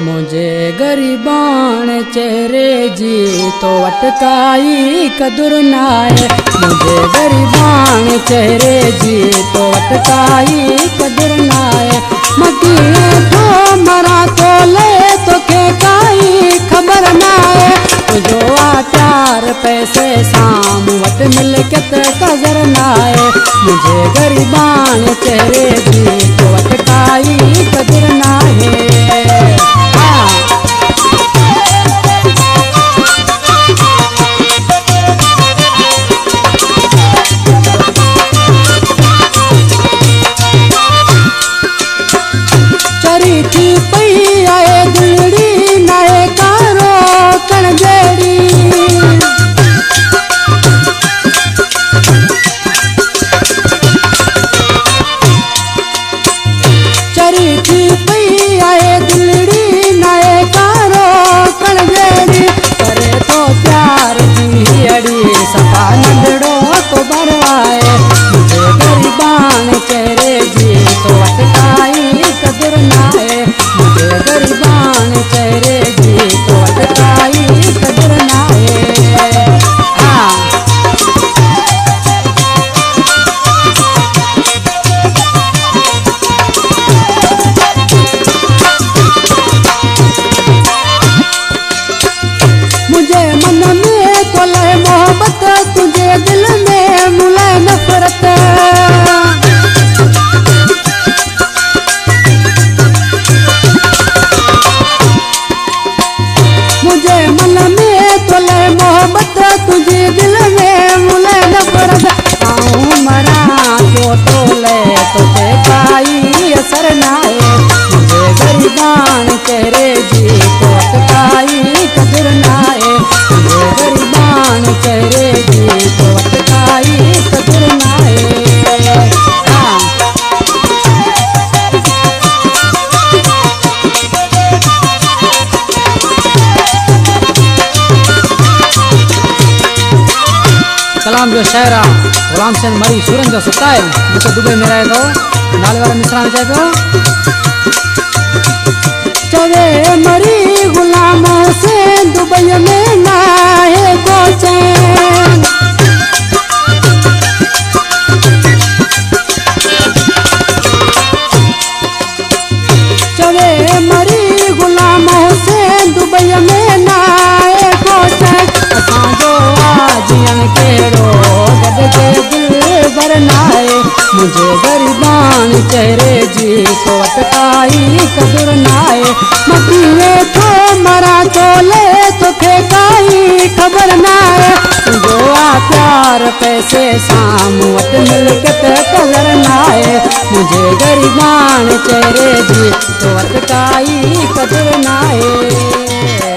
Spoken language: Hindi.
मुझे गरीबान चेहरे जी तो अटकाई कदर नाए। मुझे गरीबान चेहरे जी तो अटकाई कदर नाए। मती तो मरा तो ले तो के काई खबर नाए। जो प्यार पैसे शाम वट मिल के कदर नाए। मुझे गरीबान चेहरे जी तो अटकाई कदर नाए। गरीबान चेहरे जी तो अटकाई कदर नाए। मुझे गरीबान चेहरे जी तो अटकाई कदर नाए। कलाम जो शायरा गुलाम सिंह मरी सूरन जो सताए मुझे दुबई में रहे तो नाले वाला मिश्रा चाहे तो चवे मरी गुलामों से दुबई में नाहे को चैन। चवे मरी गुलामों से दुबई में नाहे को चैन। जो आजियन केड़ो गद के दिल भरनाए। मुझे गरीबान चेहरे जी तो अटकाई कदर नाए। मतीए तो मरा तो ले तो फेकाई खबर नाए। जो प्यार पैसे शाम वट मिल के कदर नाए। मुझे गरीबान चेहरे जी तो अटकाई कदर नाए।